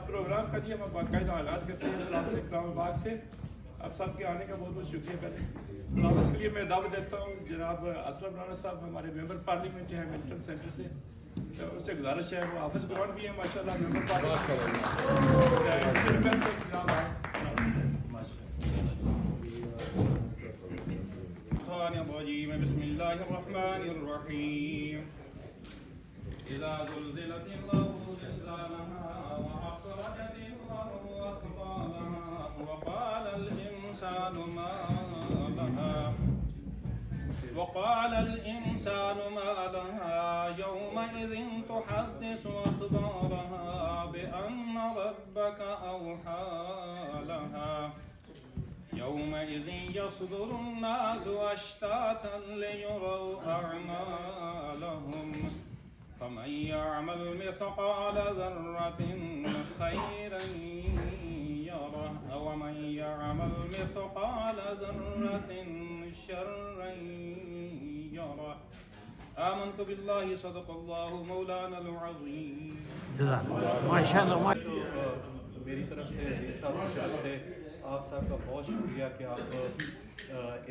Programme کا جی ہم باقاعدہ آغاز کرتے ہیں کلام باغ سے. آپ سب کے آنے کا بہت بہت شکریہ. پہلے کلام کے لیے میں دعوت دیتا ہوں جناب اسلم رانا صاحب, ہمارے ممبر پارلیمنٹ ہیں ملٹن سینٹر سے. ان سے گزارش ہے, وہ حافظ قرآن بھی ہیں ماشاء اللہ ممبر پارلیمنٹ. بسم اللہ الرحمن الرحیم. اذا زلزلت الارض زلزالها واخرجت الارض اثقالها وقال الانسان ما لها يومئذ تحدث اخبارها بان ربك اوحى لها يومئذ يصدر الناس اشتاتا ليروا اعمالهم فمن يعمل مثقال ذرة خيرا يره ومن يعمل مثقال ذرة شرا يره. آمنت بالله صدق الله مولانا العظيم. ماشاء اللہ. میری طرف سے عزیز صاحب کی طرف سے آپ صاحب کا بہت شکریہ کہ آپ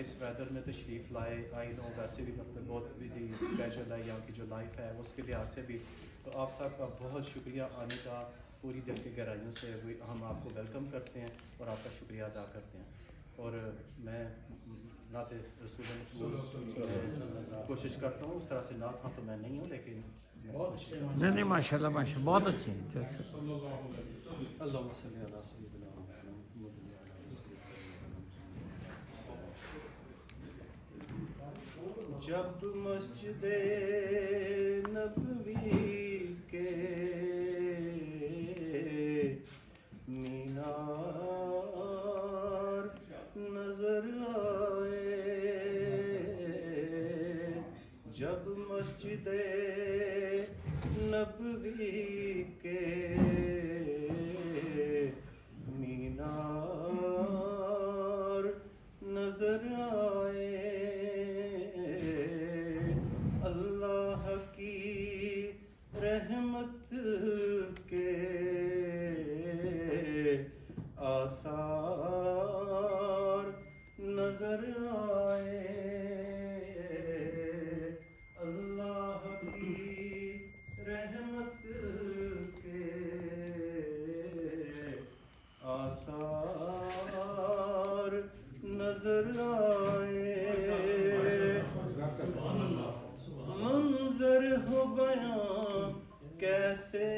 اس ویدر میں تشریف لائے. آئی نو ویسے بھی اپنے بہت بزی اسکیجول ہے, یہاں کی جو لائف ہے اس کے لحاظ سے بھی, تو آپ صاحب کا بہت شکریہ آنے کا. پوری دل کی گہرائیوں سے ہم آپ کو ویلکم کرتے ہیں اور آپ کا شکریہ ادا کرتے ہیں. اور میں نعت رسول کوشش کرتا ہوں, اس طرح سے نعت ہاں تو میں نہیں ہوں, لیکن نہیں ماشاء اللہ ماشاء اللہ بہت اچھی ہیں. اللہم صلی علی سیدنا محمد. جب مسجد نبوی کے مینار نظر آئے, جب مسجد نبوی کے مینار نظر آئے, اللہ کی رحمت کے آثار نظر آئے, اللہ کی رحمت کے آثار نظر آئے. منظر ہو بیاں کیسے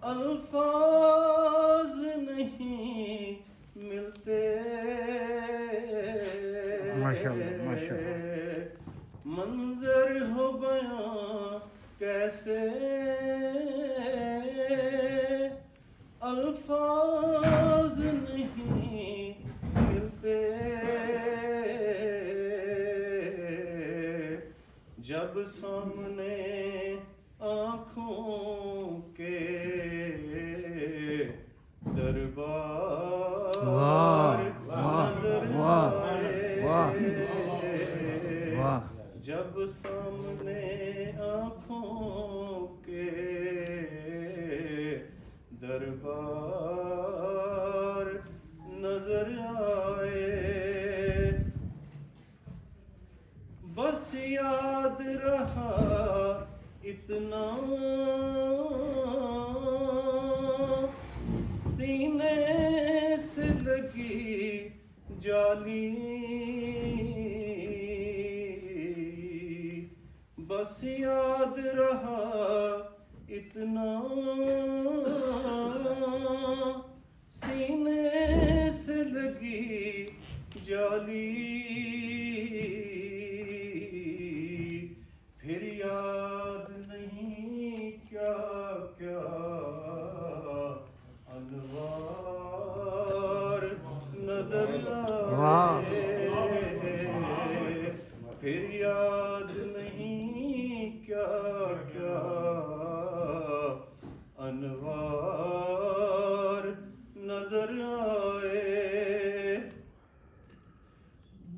الفاظ نہیں ملتے, منظر ہو بیاں کیسے الفاظ نہیں ملتے, جب سامنے آنکھوں کے دربار نظر آئے, جب سامنے آنکھوں کے دربار نظر آئے, بس یاد رہا اتنا سینے سے لگی جالی, بس یاد رہا اتنا سینے سے لگی جالی, پھر یاد نہیں کیا کیا انوار نظر آئے, پھر یاد نہیں کیا کیا انوار نظر آئے.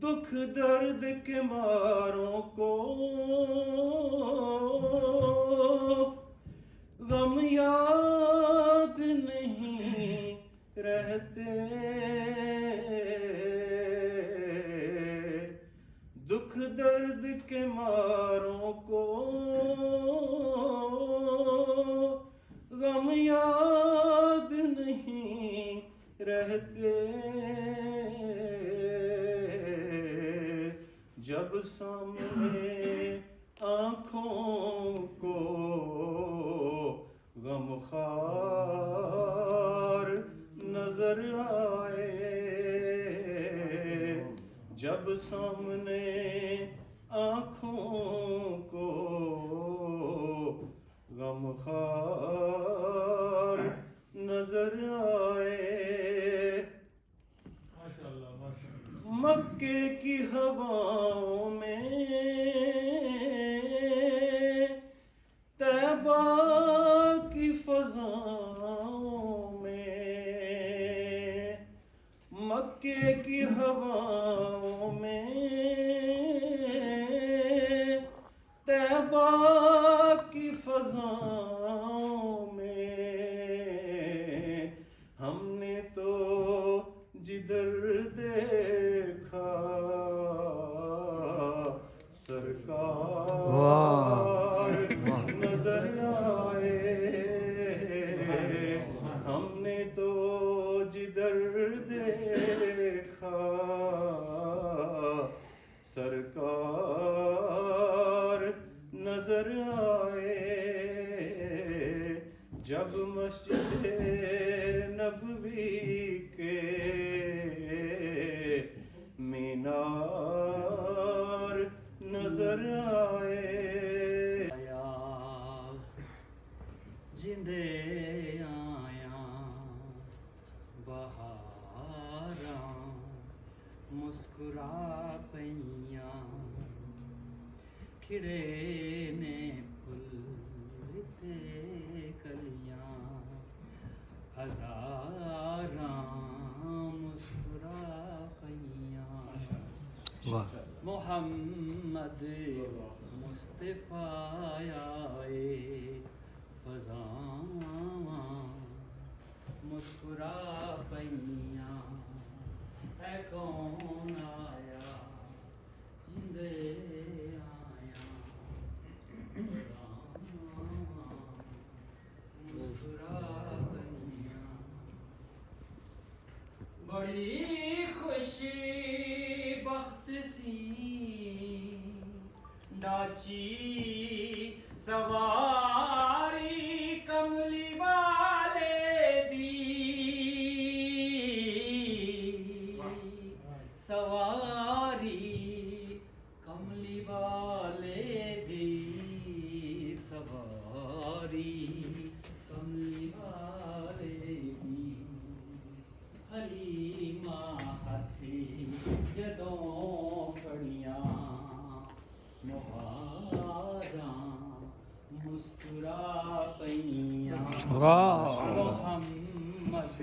دکھ درد کے ماروں کو سامنے آنکھوں کو غمخوار نظر آئے، جب سامنے آنکھوں کو غمخوار نظر آئے، مکے کی ہواؤں میں طیبہ کی فضاؤں میں، مکے کی ہواؤں میں طیبہ کی فضاؤں میں، ہم نے تو جدھر دیکھا سرکار نظر آئے، ہم نے تو جدھر دیکھا سرکار نظر آئے، جب مسجد نبوی کے مینار نظر آئے، جندے آیا بہاراں مسکرا پئیاں، کھڑے نے پھل تے کلیاں، ہزاراں مسکرا پئیاں، محمد مصطفیٰ آئے فضاں مسکرا پئیاں، اے کون آیا جندے آیا مسکرا پئیاں، بڑی خوشی بخت سی ڈاچی سواری کملی والے دی، سواری کملی والے دی، سواری کملی والے دی، حلیمہ ہتھی جدوں کھڑیاں، مہاراں مسکرا پئیاں، محمد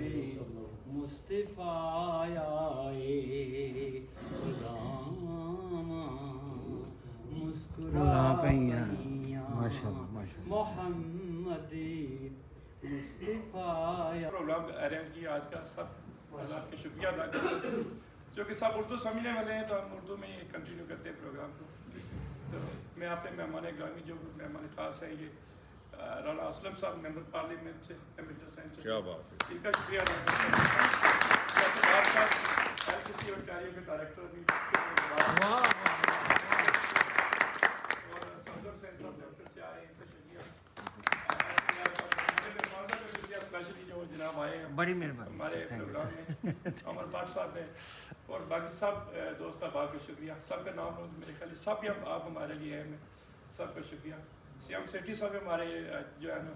مصطفیٰ آئے فضاں مسکرا پئیاں، محمد مصطفیٰ پروگرام ارینج کیا آج کا، سب حضرات کے شکریہ ادا کرتے ہیں، جو کہ سب اردو سمجھنے والے ہیں تو ہم اردو میں ہی کنٹینیو کرتے ہیں پروگرام کو۔ تو میں اپنے مہمان گرامی جو مہمان خاص ہیں یہ رانا اسلم صاحب ممبر پارلیمنٹ کمیٹی سینٹر، کیا بات ہے، ان کا شکریہ ادا کرتے ہیں۔ LPC اونٹاریو کے ڈائریکٹر بھی، اور صدر سین صاحب ڈاکٹر سے آئے ہیں، ان کا شکریہ، اسپیشلی جو جناب آئے ہیں بڑی مہربانی ہمارے پروگرام میں، عمر بٹ صاحب ہیں اور باقی سب دوست احباب کا شکریہ، سب کا نام لوں تو میرے خیال سب ہی آپ ہمارے لیے ہیں، میں سب کا شکریہ۔ سیام سیٹھی صاحب ہمارے جو ہے نا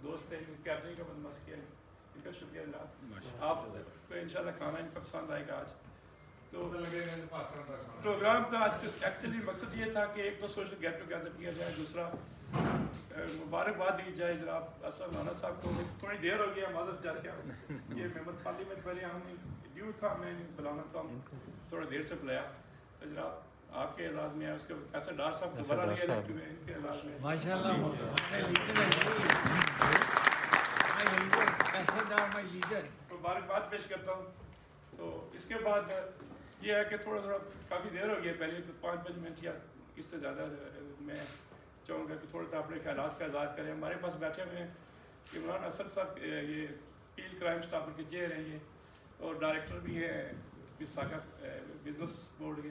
دوست ہیں، کیٹرنگ کا بندوبست کیا، ان کا شکریہ جناب، آپ کو انشاءاللہ کھانا ان کا پسند آئے گا آج۔ تو پروگرام کا آج ایکچولی مقصد یہ تھا کہ ایک تو سوشل گیٹ ٹوگیدر کیا جائے، دوسرا مبارکباد دی جائے جناب اسلم رانا صاحب کو، تھوڑی دیر ہو گیا معذرت چاہتے ہیں، یہ ممبر پارلیمنٹ پہلے ہم ڈیو تھا، میں بلانا تھا، ہم تھوڑا دیر سے بلایا، تو جناب آپ کے اعزاز میں ہے، اس کے ایسے ڈار صاحب دوبارہ نہیں الیکٹ ہوئے، ان کے اعزاز میں ماشاءاللہ مبارکباد پیش کرتا ہوں۔ تو اس کے بعد یہ ہے کہ تھوڑا کافی دیر ہو گئی ہے، پہلے تو 5 منٹ یا اس سے زیادہ میں چاہوں گا کہ تھوڑا سا اپنے خیالات کا اظہار کریں۔ ہمارے پاس بیٹھے ہوئے ہیں عمران اسد صاحب، یہ پیل کرائم اسٹاپر کے چیئر ہیں یہ، اور ڈائریکٹر بھی ہیں وساکا بزنس بورڈ کے،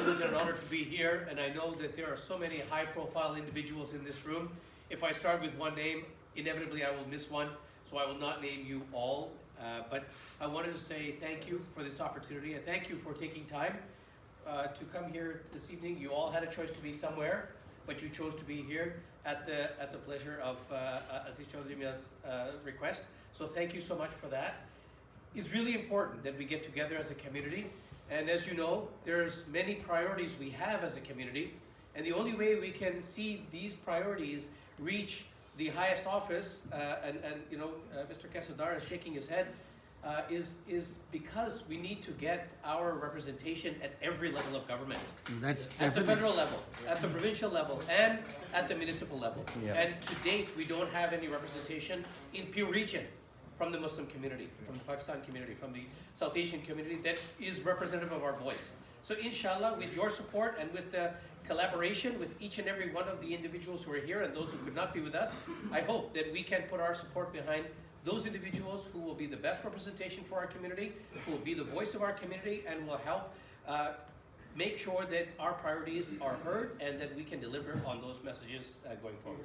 It's an honor to be here, and I know that there are so many high-profile individuals in this room. If I start with one name, inevitably I will miss one, so I will not name you all. But I wanted to say thank you for this opportunity, and thank you for taking time to come here this evening. You all had a choice to be somewhere, but you chose to be here at the pleasure of Aziz Chaudhry Mia's request. So thank you so much for that. It's really important that we get together as a community. And as you know, there's many priorities we have as a community, and the only way we can see these priorities reach the highest office, and you know, Mr. Kesadar is shaking his head, is because we need to get our representation at every level of government. That's At the definitely. federal level, at the provincial level, and at the municipal level. Yeah. And to date, we don't have any representation in Peel region from the Muslim community, from the Pakistan community, from the South Asian community that is representative of our voice. So inshallah, with your support and with the collaboration with each and every one of the individuals who are here and those who could not be with us, I hope that we can put our support behind those individuals who will be the best representation for our community, who will be the voice of our community, and will help make sure that our priorities are heard and that we can deliver on those messages going forward.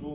2,